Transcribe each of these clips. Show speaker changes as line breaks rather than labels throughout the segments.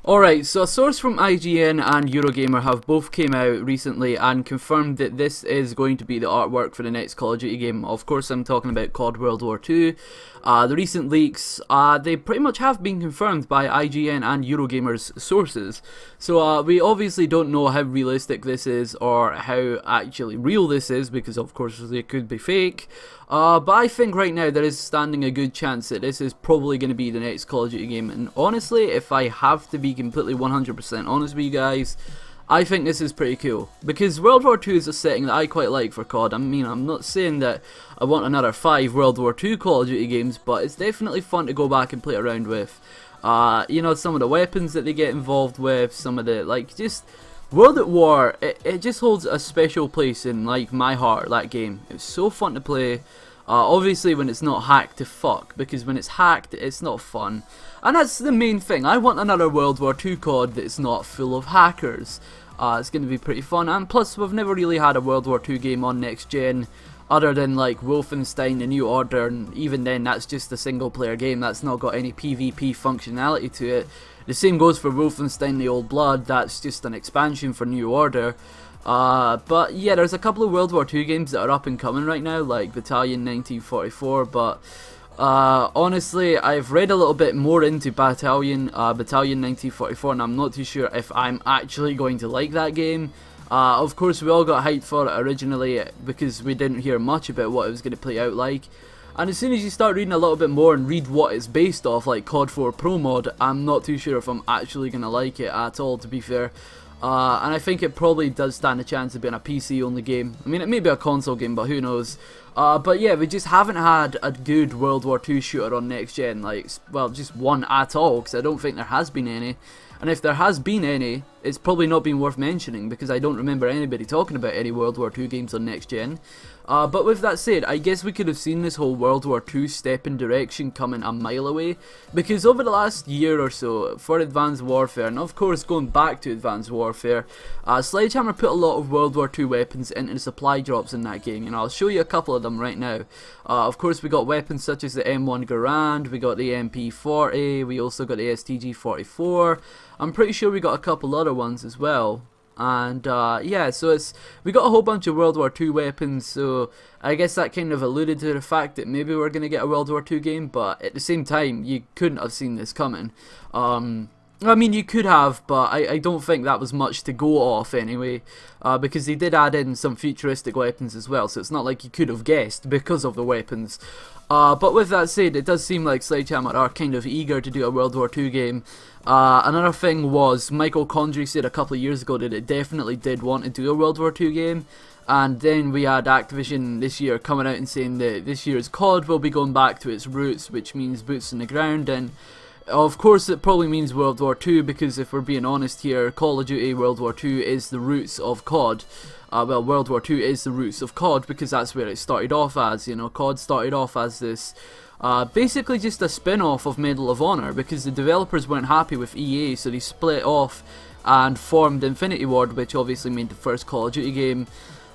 Alright, so a source from IGN and Eurogamer have both came out recently and confirmed that this is going to be the artwork for the next Call of Duty game. Of course, I'm talking about COD World War II. The recent leaks, they pretty much have been confirmed by IGN and Eurogamer's sources. So we obviously don't know how realistic this is or how actually real this is, because of course it could be fake. But I think right now there is standing a good chance that this is probably going to be the next Call of Duty game. And honestly, if I have to be completely 100% honest with you guys, I think this is pretty cool. Because World War II is a setting that I quite like for COD. I mean, I'm not saying that I want another 5 World War II Call of Duty games, but it's definitely fun to go back and play around with. You know, some of the weapons that they get involved with, some of the, like, just... World at War, it just holds a special place in, like, my heart, that game. It's so fun to play. Obviously when it's not hacked to fuck, because when it's hacked, it's not fun. And that's the main thing. I want another World War II COD that's not full of hackers. It's going to be pretty fun, and plus we've never really had a World War II game on next gen, other than like Wolfenstein The New Order, and even then that's just a single player game, that's not got any PvP functionality to it. The same goes for Wolfenstein The Old Blood, that's just an expansion for New Order. But yeah, there's a couple of World War II games that are up and coming right now, like Battalion 1944, but honestly, I've read a little bit more into Battalion 1944, and I'm not too sure if I'm actually going to like that game. Of course, we all got hyped for it originally because we didn't hear much about what it was going to play out like. And as soon as you start reading a little bit more and read what it's based off, like COD 4 Pro Mod, I'm not too sure if I'm actually going to like it at all, to be fair. And I think it probably does stand a chance of being a PC only game. I mean, it may be a console game, but who knows. But yeah, we just haven't had a good World War II shooter on next gen, like, well, just one at all, because I don't think there has been any. And if there has been any, it's probably not been worth mentioning, because I don't remember anybody talking about any World War II games on next gen. But with that said, I guess we could have seen this whole World War II step in direction coming a mile away, because over the last year or so, for Advanced Warfare, and of course going back to Advanced Warfare, Sledgehammer put a lot of World War II weapons into the supply drops in that game. You know, I'll show you a couple of them right now. Of course, we got weapons such as the M1 Garand, we got the MP40, we also got the STG-44. I'm pretty sure we got a couple other ones as well. And yeah, so we got a whole bunch of World War II weapons, so I guess that kind of alluded to the fact that maybe we're going to get a World War II game, but at the same time, you couldn't have seen this coming. I mean, you could have, but I don't think that was much to go off anyway, because they did add in some futuristic weapons as well, so it's not like you could have guessed because of the weapons. But with that said, it does seem like Sledgehammer are kind of eager to do a World War II game. Another thing was, Michael Condrey said a couple of years ago that it definitely did want to do a World War II game, and then we had Activision this year coming out and saying that this year's COD will be going back to its roots, which means boots on the ground, and of course it probably means World War II, because if we're being honest here, Call of Duty World War II is the roots of COD. Well, World War II is the roots of COD, because that's where it started off as. You know, COD started off as this basically just a spin-off of Medal of Honor, because the developers weren't happy with EA, so they split off and formed Infinity Ward, which obviously made the first Call of Duty game.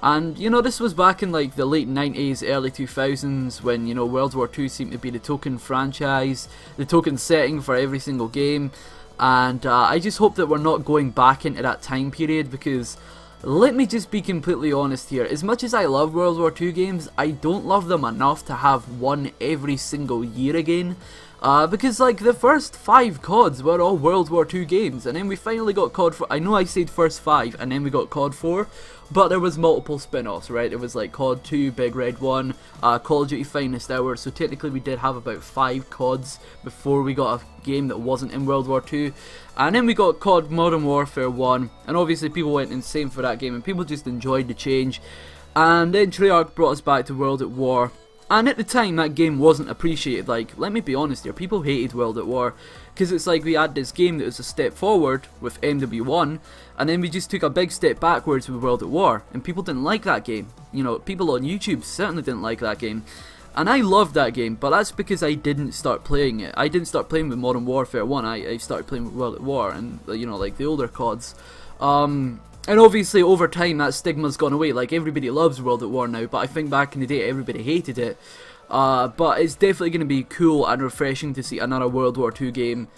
And, you know, this was back in like the late 90s, early 2000s, when, you know, World War II seemed to be the token franchise, the token setting for every single game. And I just hope that we're not going back into that time period, because let me just be completely honest here. As much as I love World War II games, I don't love them enough to have one every single year again. Because like the first 5 CODs were all World War II games, and then we finally got COD 4. I know I said first 5, and then we got COD 4, but there was multiple spin-offs, right? There was like COD 2, Big Red 1, Call of Duty Finest Hour, so technically we did have about 5 CODs before we got a game that wasn't in World War II. And then we got COD Modern Warfare 1, and obviously people went insane for that game, and people just enjoyed the change. And then Treyarch brought us back to World at War. And at the time, that game wasn't appreciated. Like, let me be honest here, people hated World at War, because it's like we had this game that was a step forward with MW1, and then we just took a big step backwards with World at War, and people didn't like that game. You know, people on YouTube certainly didn't like that game. And I loved that game, but that's because I didn't start playing it. I didn't start playing with Modern Warfare 1, I started playing with World at War, and, you know, like the older CODs. And obviously over time that stigma's gone away. Like, everybody loves World at War now, but I think back in the day everybody hated it. But it's definitely going to be cool and refreshing to see another World War II game,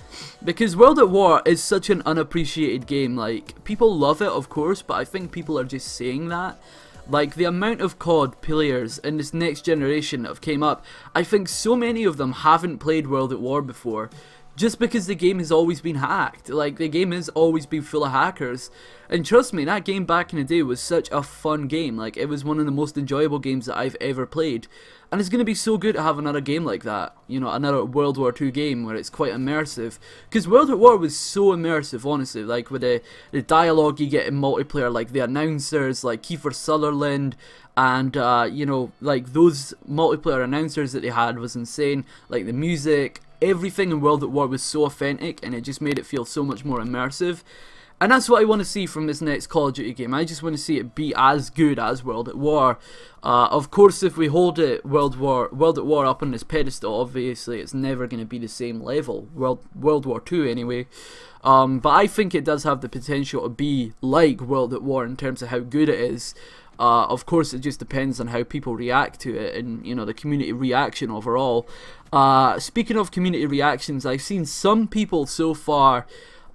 because World at War is such an unappreciated game. Like, people love it, of course, but I think people are just saying that. Like, the amount of COD players in this next generation that have came up, I think so many of them haven't played World at War before, just because the game has always been hacked. Like, the game has always been full of hackers. And trust me, that game back in the day was such a fun game. Like, it was one of the most enjoyable games that I've ever played. And it's going to be so good to have another game like that. You know, another World War II game where it's quite immersive. Because World at War was so immersive, honestly. Like, with the dialogue you get in multiplayer, like the announcers, like Kiefer Sutherland, and, you know, like those multiplayer announcers that they had was insane. Like, the music, everything in World at War was so authentic, and it just made it feel so much more immersive. And that's what I want to see from this next Call of Duty game. I just want to see it be as good as World at War. Of course, if we hold it World at War up on this pedestal, obviously it's never going to be the same level. World War II anyway. But I think it does have the potential to be like World at War in terms of how good it is. Of course, it just depends on how people react to it and, you know, the community reaction overall. Speaking of community reactions, I've seen some people so far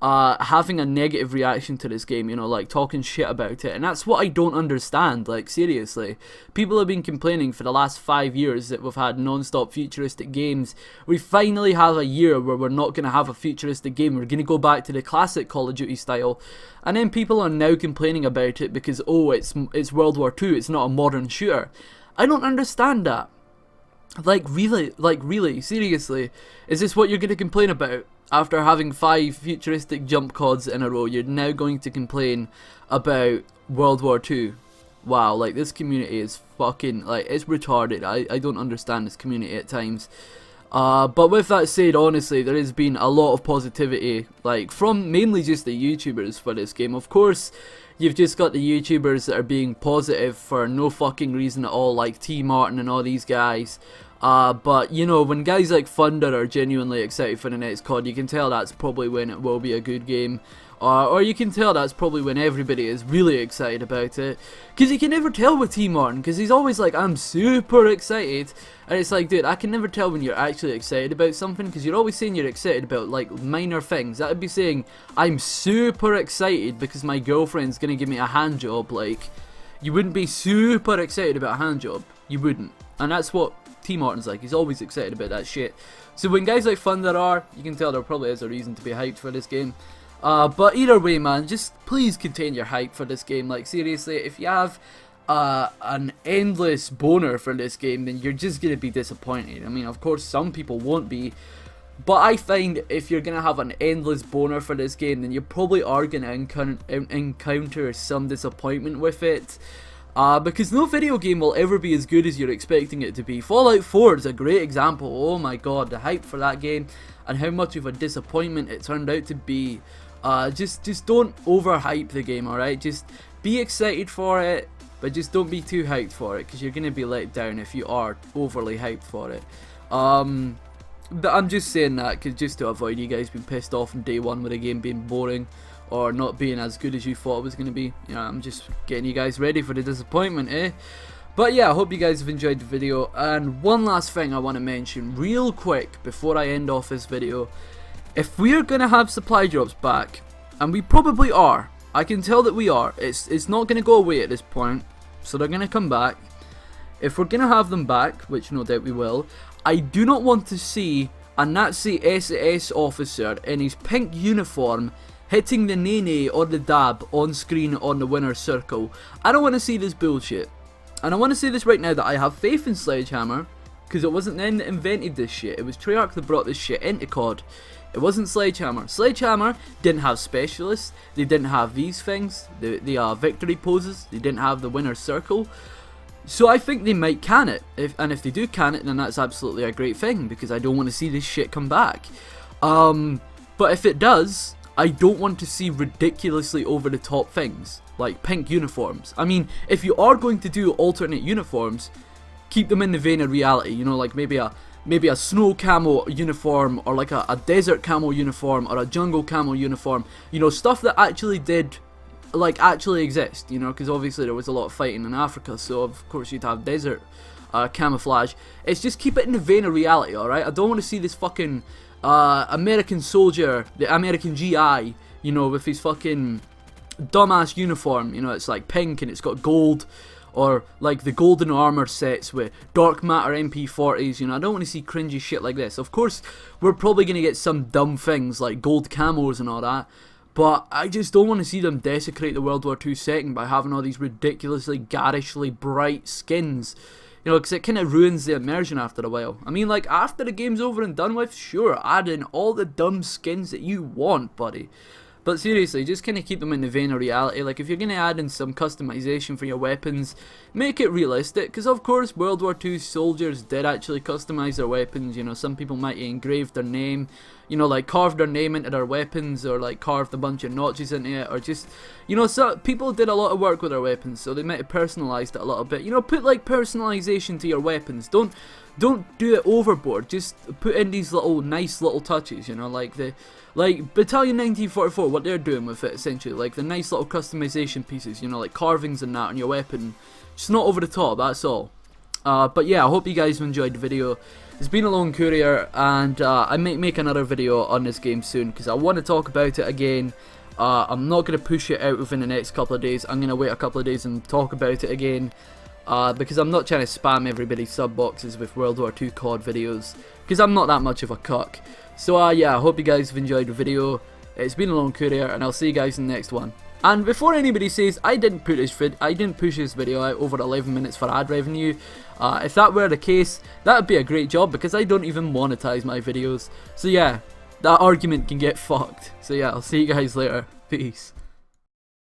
having a negative reaction to this game, you know, like talking shit about it, and that's what I don't understand. Like, seriously, people have been complaining for the last 5 years that we've had non-stop futuristic games. We finally have a year where we're not going to have a futuristic game. We're going to go back to the classic Call of Duty style, and then people are now complaining about it because, oh, it's World War II, it's not a modern shooter. I don't understand that. Like, really, seriously, is this what you're going to complain about? After having 5 futuristic jump cods in a row, you're now going to complain about World War II. Wow, like, this community is fucking, like, it's retarded. I don't understand this community at times. But with that said, honestly, there has been a lot of positivity, like, from mainly just the YouTubers for this game. Of course, you've just got the YouTubers that are being positive for no fucking reason at all, like T Martin and all these guys. But, you know, when guys like Thunder are genuinely excited for the next COD, you can tell that's probably when it will be a good game. Or you can tell that's probably when everybody is really excited about it. Because you can never tell with T Martin, because he's always like, I'm super excited. And it's like, dude, I can never tell when you're actually excited about something, because you're always saying you're excited about, like, minor things. That would be saying, I'm super excited because my girlfriend's going to give me a hand job. Like, you wouldn't be super excited about a hand job. You wouldn't. And that's what T Martin's like. He's always excited about that shit. So when guys like Thunder are, you can tell there probably is a reason to be hyped for this game. But either way, man, just please contain your hype for this game. Like, seriously, if you have an endless boner for this game, then you're just going to be disappointed. I mean, of course, some people won't be. But I find if you're going to have an endless boner for this game, then you probably are going to encounter some disappointment with it. Because no video game will ever be as good as you're expecting it to be. Fallout 4 is a great example. Oh my god, the hype for that game and how much of a disappointment it turned out to be. Just don't overhype the game, alright? Just be excited for it, but just don't be too hyped for it, because you're going to be let down if you are overly hyped for it. But I'm just saying that just to avoid you guys being pissed off on day one with the game being boring or not being as good as you thought it was going to be. You know, I'm just getting you guys ready for the disappointment, eh? But yeah, I hope you guys have enjoyed the video. And one last thing I want to mention real quick before I end off this video. If we're going to have supply drops back, and we probably are, I can tell that we are, it's not going to go away at this point, so they're going to come back. If we're going to have them back, which no doubt we will, I do not want to see a Nazi SS officer in his pink uniform hitting the nay or the dab on screen on the winner's circle. I don't want to see this bullshit. And I want to say this right now that I have faith in Sledgehammer, because it wasn't them that invented this shit. It was Treyarch that brought this shit into COD. It wasn't Sledgehammer. Sledgehammer didn't have specialists. They didn't have these things, the victory poses. They didn't have the winner's circle. So I think they might can it. If they do can it, then that's absolutely a great thing, because I don't want to see this shit come back. But if it does, I don't want to see ridiculously over the top things, like pink uniforms. I mean, if you are going to do alternate uniforms, keep them in the vein of reality, you know, like maybe a snow camo uniform, or like a desert camo uniform, or a jungle camo uniform, you know, stuff that actually actually exist, you know, because obviously there was a lot of fighting in Africa, so of course you'd have desert camouflage. It's just keep it in the vein of reality, alright? I don't want to see this fucking American soldier, the American GI, you know, with his fucking dumbass uniform, you know, it's like pink and it's got gold, or like the golden armor sets with dark matter MP40s, you know. I don't want to see cringy shit like this. Of course, we're probably going to get some dumb things like gold camos and all that, but I just don't want to see them desecrate the World War II setting by having all these ridiculously garishly bright skins, you know, because it kind of ruins the immersion after a while. I mean, like, after the game's over and done with, sure, add in all the dumb skins that you want, buddy. But seriously, just kind of keep them in the vein of reality. Like, if you're going to add in some customization for your weapons, make it realistic. Because, of course, World War II soldiers did actually customize their weapons. You know, some people might have engraved their name, you know, like carved their name into their weapons, or like carved a bunch of notches into it, or just, you know, so people did a lot of work with their weapons, so they might have personalized it a little bit. You know, put like personalization to your weapons. Don't do it overboard. Just put in these little nice little touches, you know, like Battalion 1944, what they're doing with it essentially, like the nice little customization pieces, you know, like carvings and that on your weapon. Just not over the top, that's all. But yeah, I hope you guys have enjoyed the video. It's been a long courier, and I might make another video on this game soon because I want to talk about it again. I'm not going to push it out within the next couple of days. I'm going to wait a couple of days and talk about it again. Because I'm not trying to spam everybody's sub boxes with World War II COD videos, because I'm not that much of a cuck. So yeah, I hope you guys have enjoyed the video. It's been a long courier, and I'll see you guys in the next one. And before anybody says I didn't push this video out over 11 minutes for ad revenue, if that were the case, that would be a great job because I don't even monetize my videos. So yeah, that argument can get fucked. So yeah, I'll see you guys later. Peace.